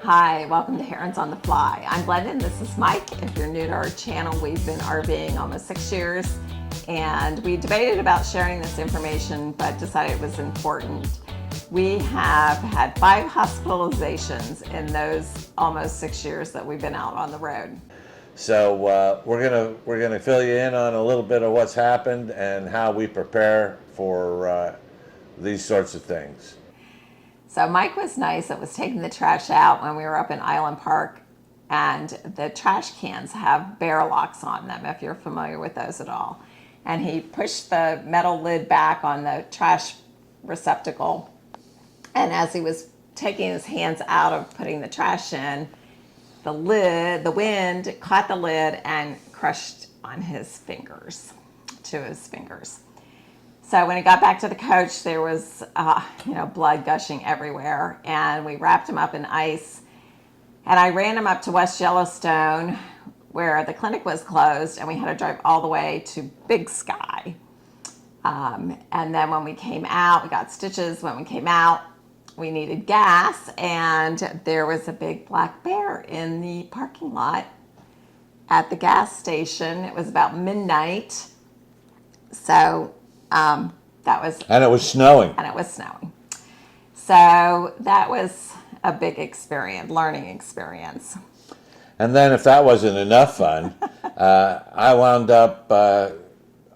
Hi, welcome to Herons on the Fly. I'm Glenda, this is Mike. If you're new to our channel, we've been RVing almost 6 years, and we debated about sharing this information, but decided it was important. We have had 5 hospitalizations in those almost 6 years that we've been out on the road. So we're gonna fill you in on a little bit of what's happened and how we prepare for these sorts of things. So Mike was nice. It was taking the trash out when we were up in Island Park, and the trash cans have bear locks on them, if you're familiar with those at all. And he pushed the metal lid back on the trash receptacle, and as he was taking his hands out of putting the trash in, the wind caught the lid and crushed on his fingers, So when he got back to the coach, there was, blood gushing everywhere, and we wrapped him up in ice. And I ran him up to West Yellowstone, where the clinic was closed, and we had to drive all the way to Big Sky. And then when we came out, we got stitches. When we came out, we needed gas, and there was a big black bear in the parking lot at the gas station. It was about midnight. So that was... And it was snowing. So that was a big learning experience. And then if that wasn't enough fun, I wound up a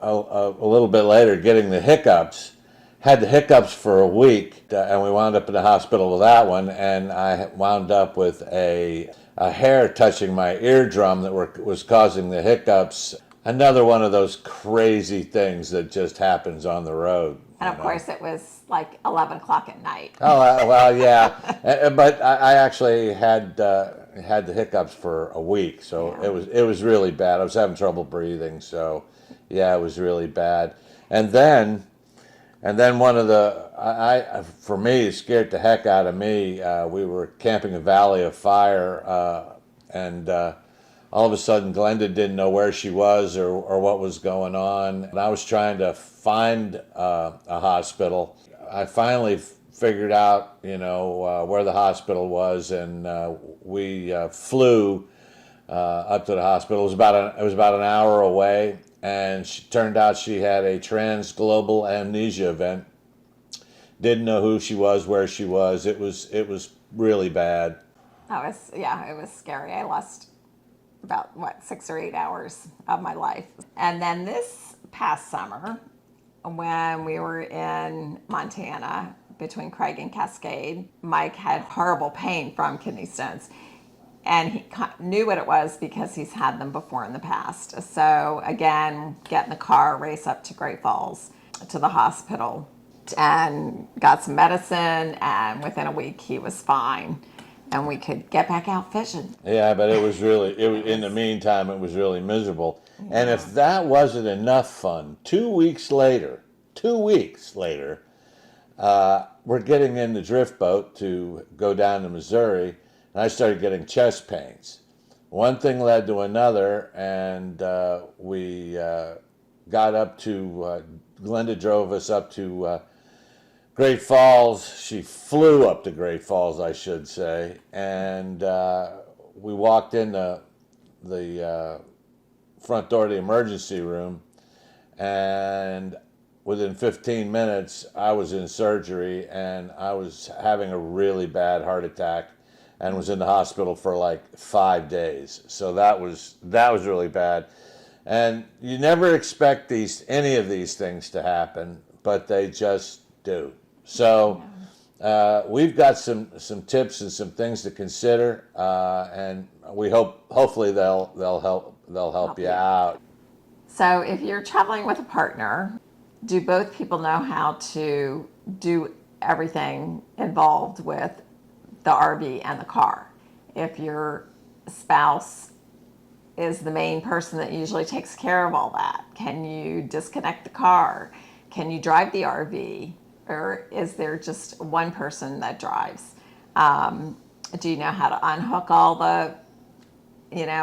little bit later getting the hiccups. Had the hiccups for a week, and we wound up in the hospital with that one, and I wound up with a hair touching my eardrum that was causing the hiccups. Another one of those crazy things that just happens on the road. And of course, it was like 11 o'clock at night. Oh, well, yeah. But I actually had the hiccups for a week, so yeah. It was really bad. I was having trouble breathing, so yeah, it was really bad. And then one of for me, it scared the heck out of me. We were camping in Valley of Fire, and all of a sudden, Glenda didn't know where she was or what was going on. And I was trying to find a hospital. I finally figured out, where the hospital was, and we flew up to the hospital. It was about an hour away, and turned out she had a transglobal amnesia event. Didn't know who she was, where she was. It was really bad. It was scary. I lost about 6 or 8 hours of my life. And then this past summer, when we were in Montana between Craig and Cascade, Mike had horrible pain from kidney stones, and he knew what it was because he's had them before in the past. So again, get in the car, race up to Great Falls to the hospital, and got some medicine, and within a week he was fine. And we could get back out fishing. Yeah, but in the meantime, it was really miserable. Yeah. And if that wasn't enough fun, 2 weeks later, we're getting in the drift boat to go down to Missouri, and I started getting chest pains. One thing led to another, and we got up to, Glenda drove us up to Great Falls. She flew up to Great Falls, I should say, and we walked in the front door of the emergency room, and within 15 minutes, I was in surgery, and I was having a really bad heart attack, and was in the hospital for like 5 days. So that was really bad, and you never expect any of these things to happen, but they just do. So we've got some tips and some things to consider, and we hopefully they'll help you out. So if you're traveling with a partner, do both people know how to do everything involved with the RV and the car? If your spouse is the main person that usually takes care of all that, can you disconnect the car? Can you drive the RV? Or is there just one person that drives? Do you know how to unhook all the,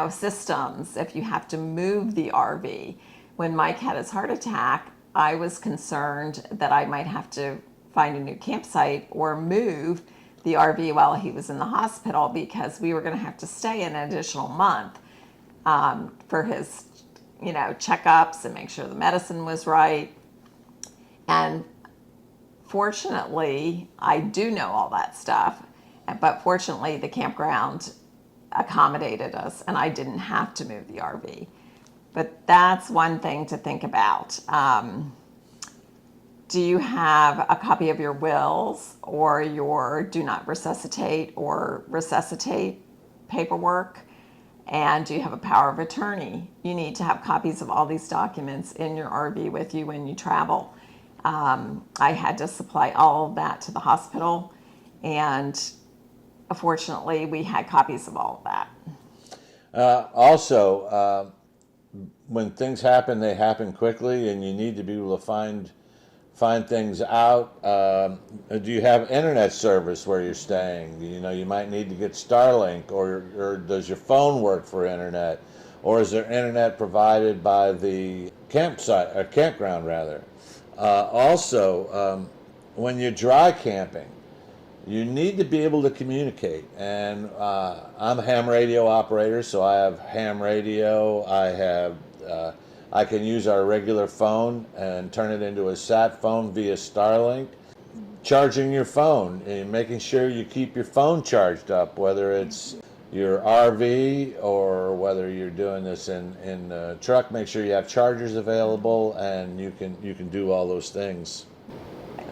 systems if you have to move the RV? When Mike had his heart attack, I was concerned that I might have to find a new campsite or move the RV while he was in the hospital because we were going to have to stay an additional month for his, checkups and make sure the medicine was right. And fortunately, I do know all that stuff, but fortunately the campground accommodated us and I didn't have to move the RV. But that's one thing to think about. Do you have a copy of your wills or your do not resuscitate or resuscitate paperwork? And do you have a power of attorney? You need to have copies of all these documents in your RV with you when you travel. I had to supply all of that to the hospital, and fortunately we had copies of all of that. Also, when things happen, they happen quickly, and you need to be able to find things out. Do you have internet service where you're staying? You might need to get Starlink, or does your phone work for internet, or is there internet provided by the campsite or campground rather? Also, when you're dry camping, you need to be able to communicate. And I'm a ham radio operator, so I have ham radio. I can use our regular phone and turn it into a sat phone via Starlink. Charging your phone and making sure you keep your phone charged up, whether it's your RV or whether you're doing this in the truck. Make sure you have chargers available, and you can do all those things.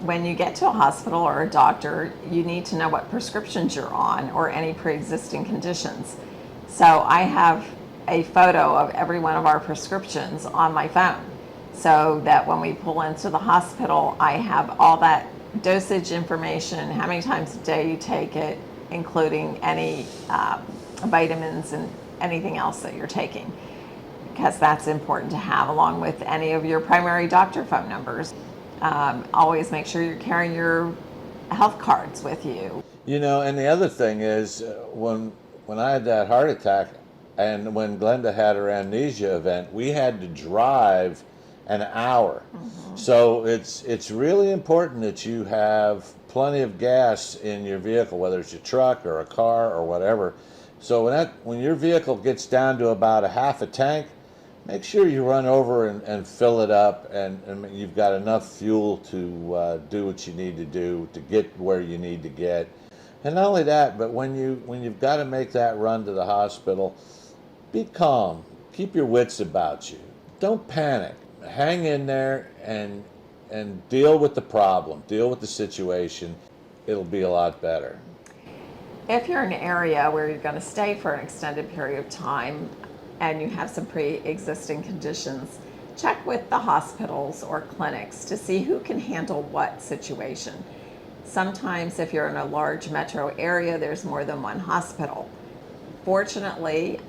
When you get to a hospital or a doctor, you need to know what prescriptions you're on or any pre-existing conditions. So I have a photo of every one of our prescriptions on my phone, so that when we pull into the hospital, I have all that dosage information, how many times a day you take it, including any vitamins and anything else that you're taking, because that's important to have, along with any of your primary doctor phone numbers. Always make sure you're carrying your health cards with you. And the other thing is, when I had that heart attack, and when Glenda had her amnesia event, we had to drive an hour. Mm-hmm. So it's really important that you have plenty of gas in your vehicle, whether it's your truck or a car or whatever. So when your vehicle gets down to about a half a tank, make sure you run over and fill it up, and you've got enough fuel to do what you need to do to get where you need to get. And not only that, but when you've got to make that run to the hospital, be calm. Keep your wits about you. Don't panic. Hang in there and deal with the problem. Deal with the situation. It'll be a lot better. If you're in an area where you're going to stay for an extended period of time and you have some pre-existing conditions, check with the hospitals or clinics to see who can handle what situation. Sometimes if you're in a large metro area, there's more than one hospital. Fortunately,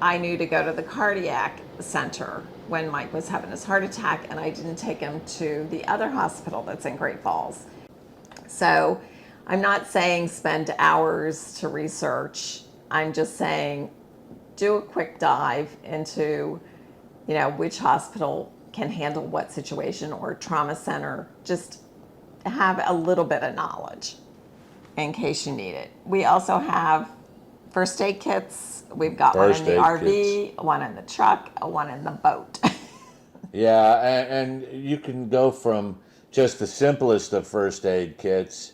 I knew to go to the cardiac center when Mike was having his heart attack, and I didn't take him to the other hospital that's in Great Falls. So I'm not saying spend hours to research. I'm just saying do a quick dive into, which hospital can handle what situation, or trauma center. Just have a little bit of knowledge in case you need it. We also have first aid kits. We've got one in the RV, one in the truck, one in the boat. Yeah, and you can go from just the simplest of first aid kits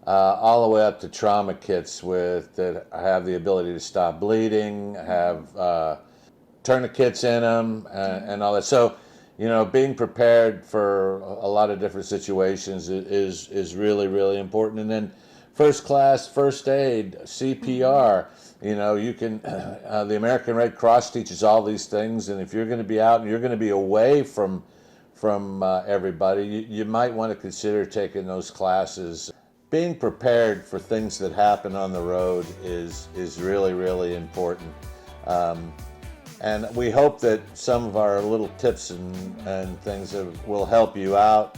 all the way up to trauma kits that have the ability to stop bleeding, have tourniquets in them, and all that. So, being prepared for a lot of different situations is really, really important. And then first class first aid, CPR. You can, the American Red Cross teaches all these things, and if you're going to be out and you're going to be away from everybody, you might want to consider taking those classes. Being prepared for things that happen on the road is really, really important. And we hope that some of our little tips and things will help you out,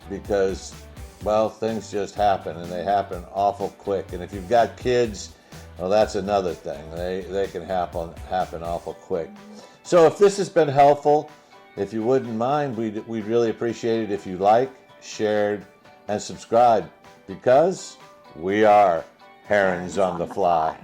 because, well, things just happen, and they happen awful quick. And if you've got kids, well, that's another thing. They can happen awful quick. So if this has been helpful, if you wouldn't mind, we'd really appreciate it if you shared, and subscribed, because we are herons on the fly.